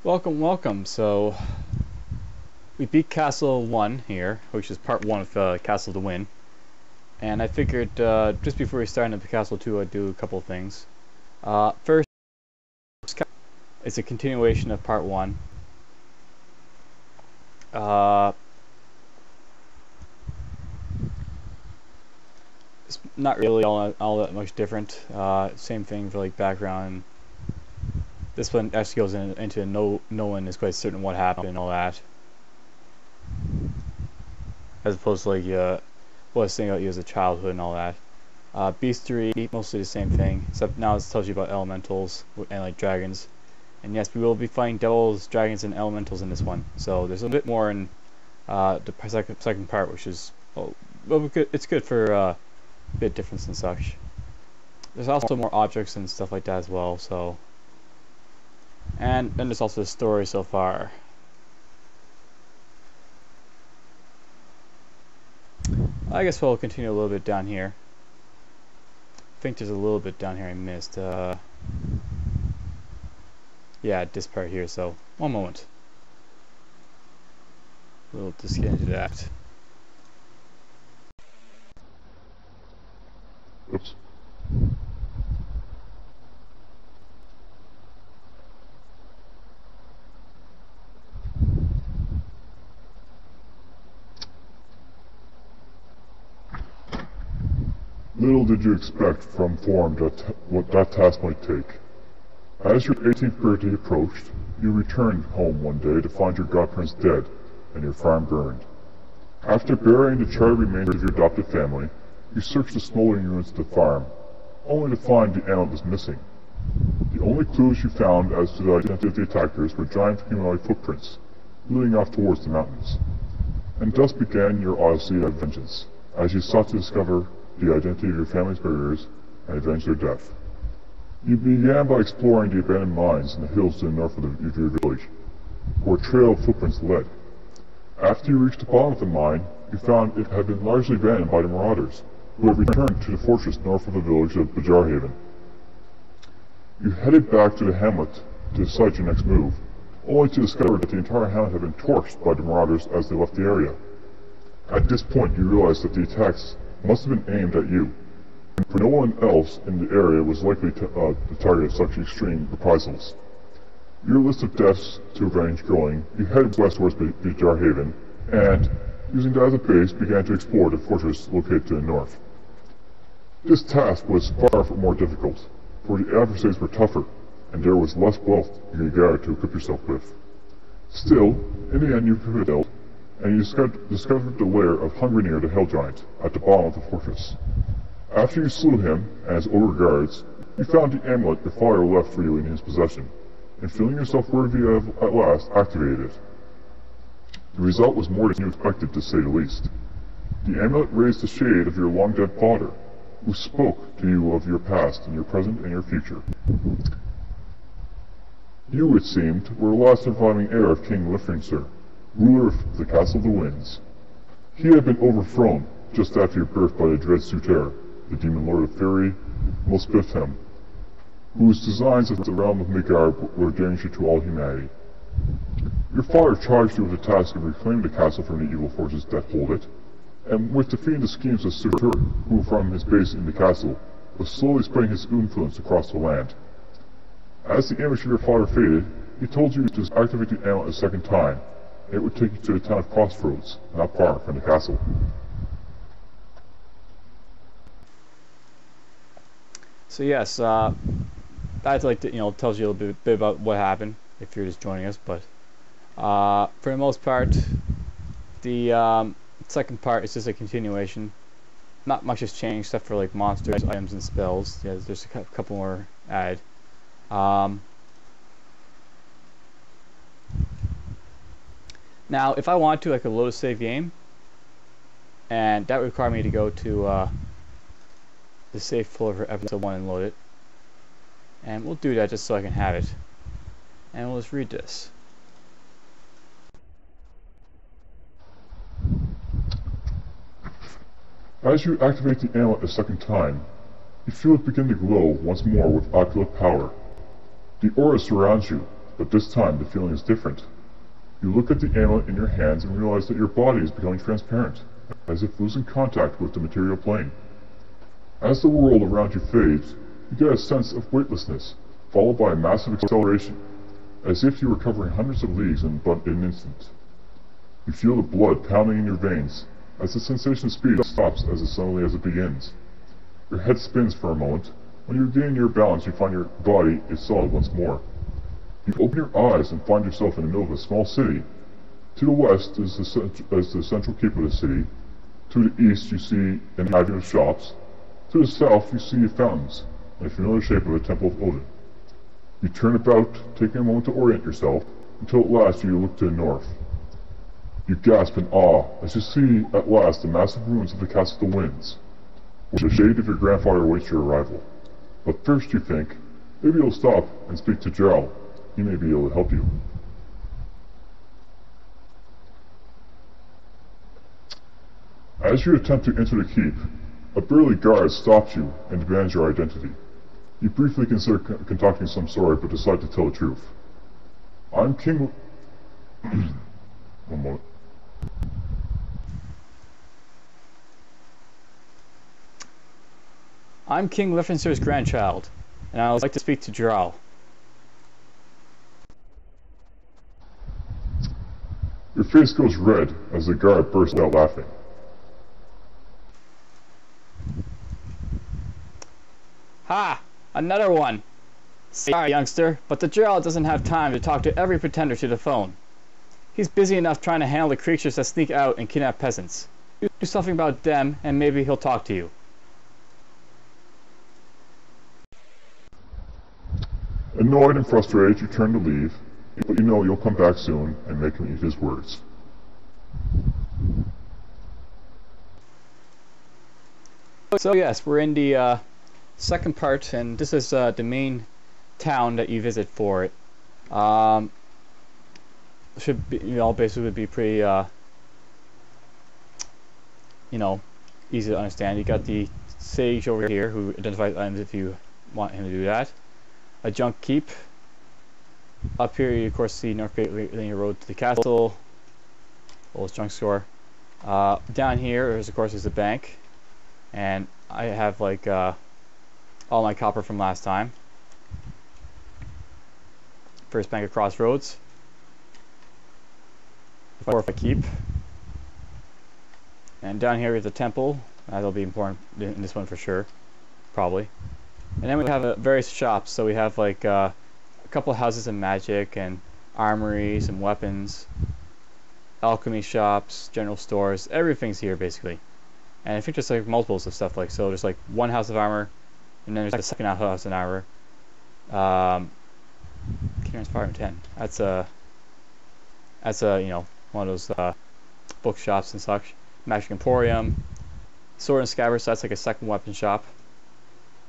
Welcome, welcome. So, we beat Castle 1 here, which is part 1 of Castle to Win. And I figured just before we start into Castle 2, I'd do a couple of things. First, it's a continuation of part 1. It's not really all that much different. Same thing for like background. This one actually goes into no one is quite certain what happened and all that, as opposed to like what I was saying about you as a childhood and all that. Beast 3, mostly the same thing, except now it tells you about elementals and like dragons. And yes, we will be fighting devils, dragons, and elementals in this one. So there's a bit more in the second part, which is it's good for bit difference and such. There's also more objects and stuff like that as well. So. And then there's also the story so far. I guess we'll continue a little bit down here. I think there's a little bit down here I missed. Yeah, this part here, so one moment. We'll just get into that. Oops. Little did you expect from form what that task might take. As your 18th birthday approached, you returned home one day to find your godparents dead and your farm burned. After burying the charred remains of your adopted family, you searched the smoldering ruins of the farm, only to find the amulet was missing. The only clues you found as to the identity of the attackers were giant humanoid footprints, leading off towards the mountains. And thus began your odyssey of vengeance, as you sought to discover the identity of your family's murderers and avenge their death. You began by exploring the abandoned mines in the hills to the north of your village, where a trail of footprints led. After you reached the bottom of the mine, you found it had been largely abandoned by the marauders, who had returned to the fortress north of the village of Bajarhaven. You headed back to the hamlet to decide your next move, only to discover that the entire hamlet had been torched by the marauders as they left the area. At this point, you realized that the attacks must have been aimed at you, for no one else in the area was likely the target of such extreme reprisals. Your list of deaths to avenge going, you headed west towards Bajarhaven, and, using that as a base, began to explore the fortress located to the north. This task was far more difficult, for the adversaries were tougher, and there was less wealth you could gather to equip yourself with. Still, in the end you prevailed, and you discovered the lair of Hungrynear the Hell Giant at the bottom of the fortress. After you slew him and his ogre guards, you found the amulet your father left for you in his possession, and feeling yourself worthy of, at last, activated it. The result was more than you expected, to say the least. The amulet raised the shade of your long-dead father, who spoke to you of your past and your present and your future. You, it seemed, were the last surviving heir of King Lifrinser, ruler of the Castle of the Winds. He had been overthrown just after your birth by the dread Suter, the demon lord of Fury, Muspelheim, whose designs of the realm of Midgard were a danger to all humanity. Your father charged you with the task of reclaiming the castle from the evil forces that hold it, and with defeating the schemes of Suter, who from his base in the castle was slowly spreading his influence across the land. As the image of your father faded, he told you to activate the amulet a second time. It would take you to the town of Crossroads, not far from the castle. So yes, that's like tells you a little bit about what happened if you're just joining us. But for the most part, the second part is just a continuation. Not much has changed except for like monsters, items, and spells. Yeah, there's a couple more added. Now, if I want to, I could load a save game, and that would require me to go to the save folder for episode 1 and load it. And we'll do that just so I can have it. And we'll just read this. As you activate the amulet a second time, you feel it begin to glow once more with opulent power. The aura surrounds you, but this time the feeling is different. You look at the amulet in your hands and realize that your body is becoming transparent, as if losing contact with the material plane. As the world around you fades, you get a sense of weightlessness, followed by a massive acceleration, as if you were covering hundreds of leagues in but an instant. You feel the blood pounding in your veins, as the sensation of speed stops as suddenly as it begins. Your head spins for a moment. When you regain your balance, you find your body is solid once more. You open your eyes and find yourself in the middle of a small city. To the west is the central keep of the city. To the east you see an avenue of shops. To the south you see fountains, in the familiar shape of a temple of Odin. You turn about, taking a moment to orient yourself, until at last you look to the north. You gasp in awe as you see at last the massive ruins of the Castle of the Winds, where the shade of your grandfather awaits your arrival. But first you think, maybe you'll stop and speak to Jarl. He may be able to help you. As you attempt to enter the keep, a burly guard stops you and demands your identity. You briefly consider concocting some story, but decide to tell the truth. I'm King... One moment. I'm King Liffinser's grandchild, and I would like to speak to Jarl. Your face goes red as the guard bursts out laughing. Ha! Another one! Sorry, youngster, but the Jarl doesn't have time to talk to every pretender to the phone. He's busy enough trying to handle the creatures that sneak out and kidnap peasants. Do something about them, and maybe he'll talk to you. Annoyed and frustrated, you turn to leave, but you know you'll come back soon and make him eat his words. So yes, we're in the second part, and this is the main town that you visit for it. Should be, basically would be pretty, easy to understand. You got the sage over here who identifies items if you want him to do that. A junk keep. Up here, you of course see North Great Linear Road to the castle. Old junk store. Down here, of course, is the bank, and I have like all my copper from last time. First bank of Crossroads. If I keep. And down here is the temple. That'll be important in this one for sure, probably. And then we have various shops. So we have like a couple of houses of magic and armories and weapons, alchemy shops, general stores. Everything's here basically. And I think there's like multiples of stuff. Like so, there's like one house of armor, and then there's a second house of armor. Clearance 5 and 10. That's a one of those bookshops and such. Magic Emporium, Sword and Scabbard. So that's like a second weapon shop.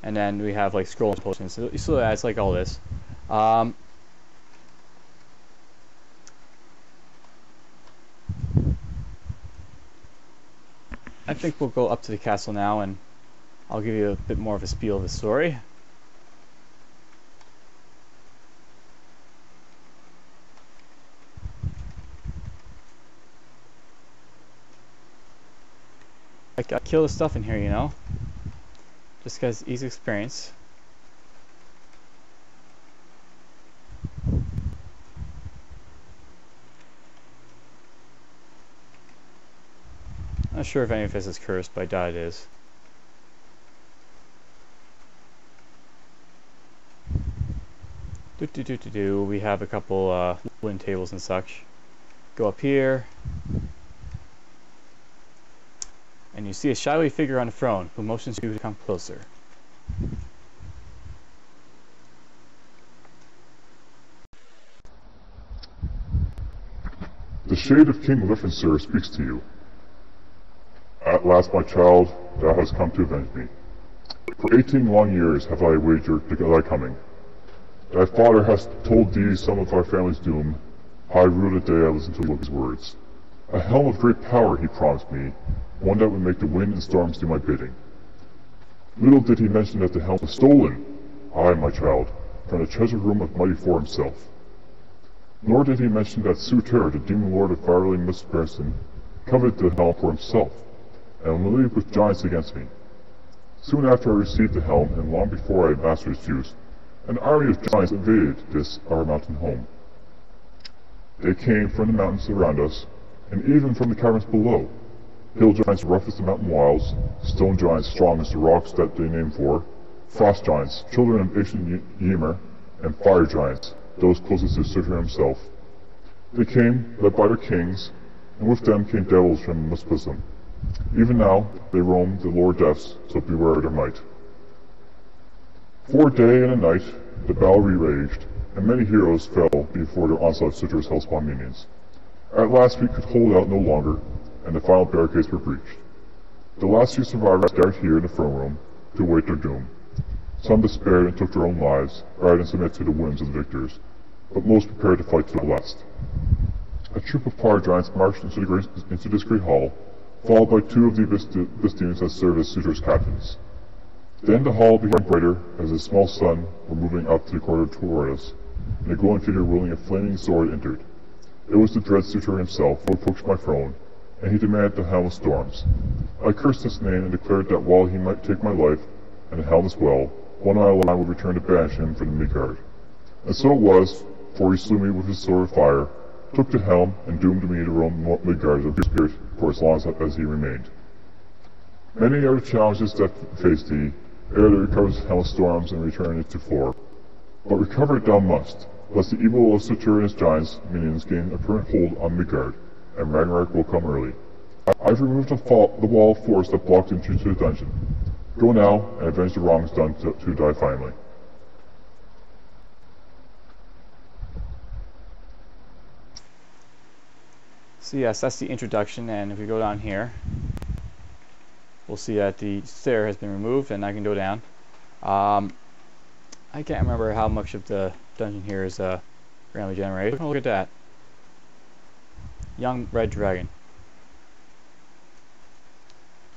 And then we have like scroll and potions. So that's like all this. I think we'll go up to the castle now, and I'll give you a bit more of a spiel of the story. I kill the stuff in here, you know, just because easy experience. Not sure if any of this is cursed, but I doubt it is. We have a couple wooden tables and such. Go up here, and you see a shadowy figure on the throne who motions you to come closer. The shade of King Liffinser speaks to you. At last, my child, thou hast come to avenge me. For 18 long years have I wagered thy coming. Thy father has told thee some of our family's doom. How I ruled the day I listened to his words. A helm of great power he promised me, one that would make the wind and storms do my bidding. Little did he mention that the helm was stolen, aye, my child, from the treasure room of mighty Thor himself. Nor did he mention that Suter, the demon lord of fiery misperson, coveted the helm for himself, and will league with giants against me. Soon after I received the helm, and long before I had mastered its use, an army of giants invaded this our mountain home. They came from the mountains around us, and even from the caverns below. Hill giants rough as the mountain wilds, stone giants strong as the rocks that they named for, frost giants, children of ancient Ymir, and fire giants, those closest to Surtur himself. They came, led by their kings, and with them came devils from Muspelheim. Even now they roam the lower depths, so beware their might. For a day and a night the battle raged, and many heroes fell before the onslaught of Surtur's hellspawn minions. At last we could hold out no longer, and the final barricades were breached. The last few survivors gathered here in the throne room to await their doom. Some despaired and took their own lives, rather than submit to the whims of the victors, but most prepared to fight to the last. A troop of fire giants marched into this great hall, followed by two of the abyss demons that served as Surtur's captains. Then the hall became brighter as a small sun were moving up to the corridor toward us, and a glowing figure wielding a flaming sword entered. It was the dread Surtur himself who approached my throne, and he demanded the Helm of Storms. I cursed his name and declared that while he might take my life, and the helm as well, one eye alone would return to banish him from Midgard. And so it was, for he slew me with his sword of fire, took the helm, and doomed me to roam Midgard as a spirit for as long as he remained. Many are the challenges that faced thee, ere thou recovers the Helm of Storms and return it to fore. But recover it thou must, lest the evil of Surtur and his giants minions gain a permanent hold on Midgard, and Ragnarok will come early. I've removed the wall of force that blocked entry to the dungeon. Go now, and avenge the wrongs done to thy family. So yes, that's the introduction, and if we go down here, we'll see that the stair has been removed, and I can go down. I can't remember how much of the dungeon here is randomly generated. Look at that. Young red dragon.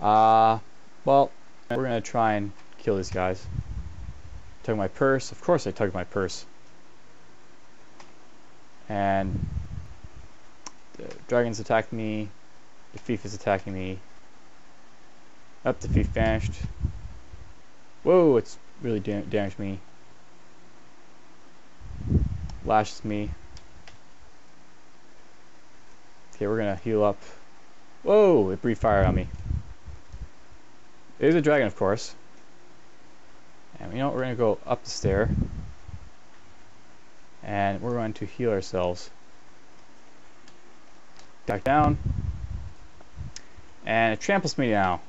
Well, we're gonna try and kill these guys. Tug my purse. Of course I tugged my purse. And the dragons attacked me. The thief is attacking me. Up, the thief vanished. Whoa, it's really damaged me. Lashes me. Okay, we're gonna heal up. Whoa, it breathed fire on me. It is a dragon, of course. And you know what, we're gonna go up the stair. And we're going to heal ourselves. Back down. And it tramples me now.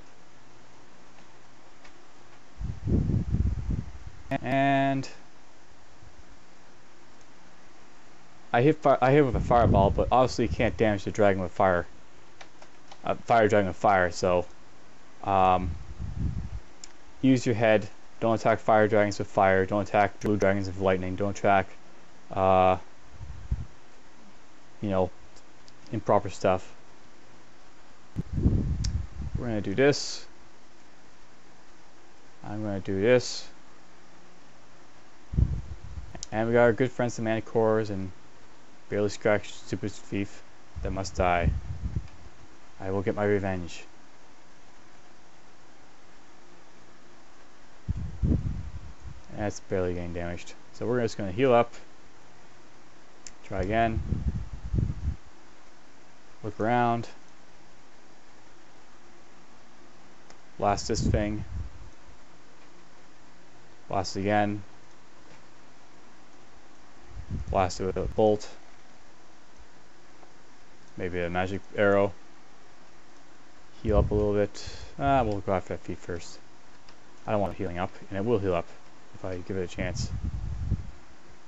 And I hit with a fireball, but obviously you can't damage the dragon with fire. Fire dragon with fire, so use your head. Don't attack fire dragons with fire. Don't attack blue dragons with lightning. Don't attack you know, improper stuff. We're gonna do this. I'm gonna do this. And we got our good friends the Manticores and barely scratched stupid thief that must die. I will get my revenge. That's barely getting damaged. So we're just gonna heal up. Try again. Look around. Blast this thing. Blast it again. Blast it with a bolt. Maybe a magic arrow. Heal up a little bit. We'll go after that feet first. I don't want healing up, and it will heal up if I give it a chance.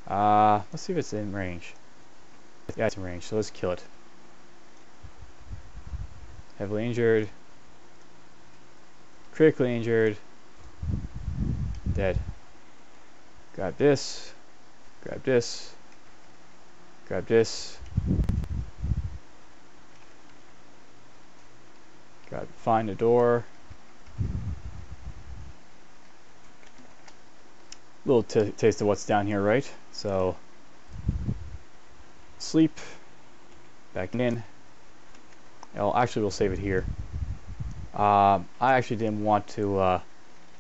Let's see if it's in range. Yeah, it's in range, so let's kill it. Heavily injured. Critically injured. Dead. Grab this. Grab this. Grab this. Got to find a door. Little taste of what's down here, right? So sleep. Back in. Oh, actually, we'll save it here. I actually didn't want to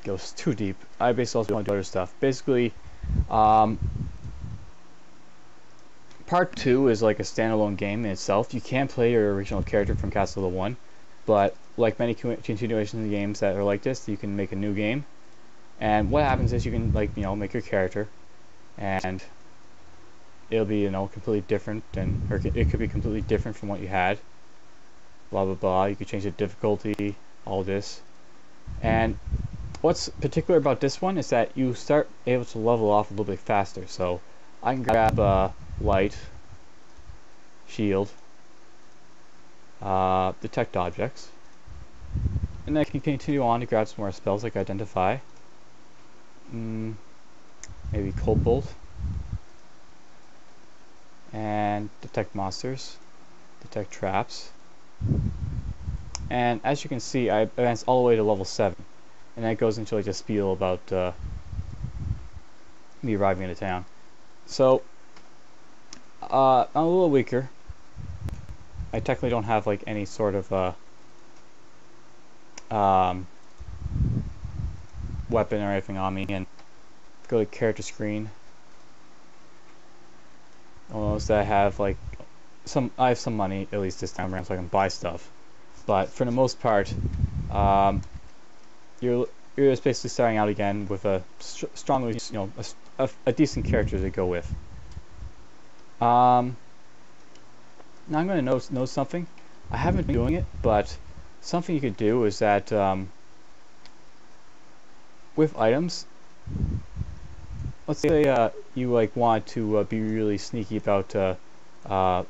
go too deep. I basically also want to do other stuff. Basically, part 2 is like a standalone game in itself. You can play your original character from Castle 1, but like many continuations of games that are like this, you can make a new game. And what happens is you can, like, make your character, and it'll be, completely different, or it could be completely different from what you had. Blah blah blah. You could change the difficulty, all this. And what's particular about this one is that you start able to level off a little bit faster. So I can grab light, shield, detect objects, and then I can continue on to grab some more spells like identify, maybe cold bolt, and detect monsters, detect traps. And as you can see, I advanced all the way to level 7, and that goes into like a spiel about me arriving into town. So I'm a little weaker. I technically don't have like any sort of weapon or anything on me. And go to character screen. Almost I have like I have some money at least this time around, so I can buy stuff. But for the most part, you're just basically starting out again with a strongly, a decent character to go with. Now I'm going to know something. I haven't been doing it, but something you could do is that with items, let's say you like want to be really sneaky about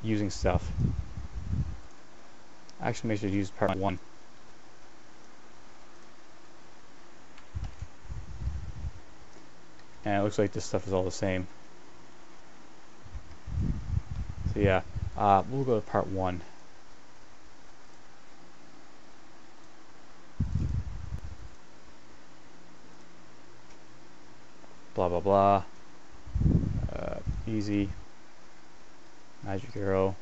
using stuff. Actually, make sure to use part 1. And it looks like this stuff is all the same. So yeah, we'll go to part 1. Blah blah blah. Easy. Magic arrow.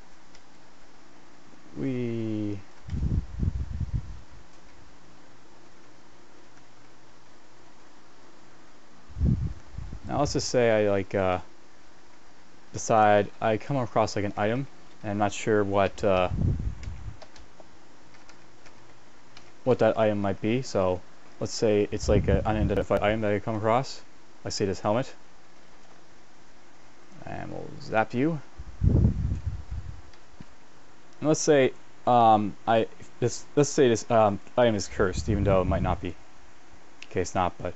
Now let's just say I like decide I come across like an item, and I'm not sure what that item might be. So let's say it's like an unidentified item that I come across. Let's say this helmet, and we'll zap you. And let's say let's say this item is cursed, even though it might not be. Okay, it's not, but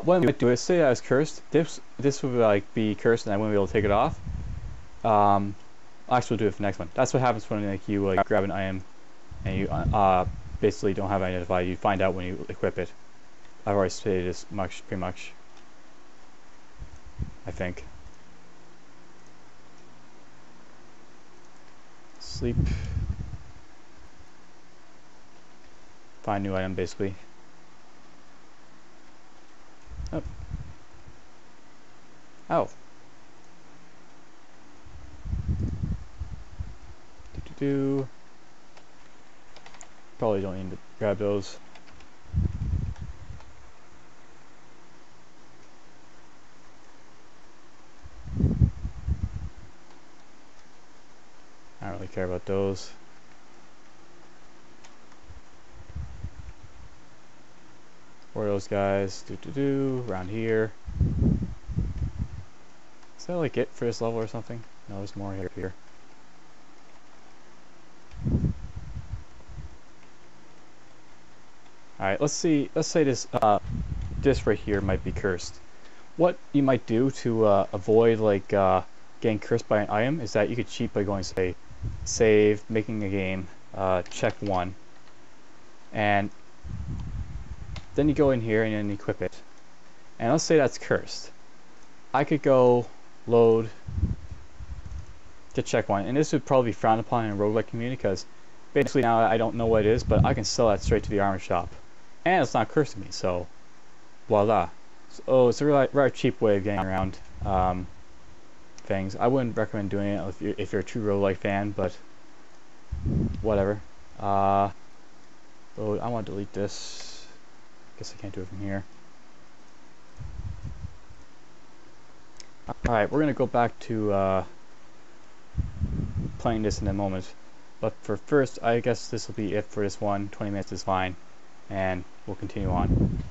what I might do is say I was cursed. This would like be cursed, and I wouldn't be able to take it off. I'll actually do it for the next one. That's what happens when like you like grab an item and you basically don't have it identified. You find out when you equip it. I've already stated this pretty much. I think. Sleep. Find new item, basically. Oh. Oh. Probably don't need to grab those. I don't really care about those. Where are those guys? Around here. Is that like it for this level or something? No, there's more here. Alright, let's say this right here might be cursed. What you might do to avoid like getting cursed by an item is that you could cheat by going, say, save, making a game, check 1, and then you go in here and then equip it. And let's say that's cursed. I could go load to check 1, and this would probably be frowned upon in a roguelike community because basically now I don't know what it is, but I can sell that straight to the armor shop, and it's not cursed to me. So voila. So it's a rather cheap way of getting around things. I wouldn't recommend doing it if you're a true roguelike fan, but whatever. So I want to delete this. Guess I can't do it from here. Alright, we're going to go back to playing this in a moment. But for first, I guess this will be it for this one. 20 minutes is fine. And we'll continue on.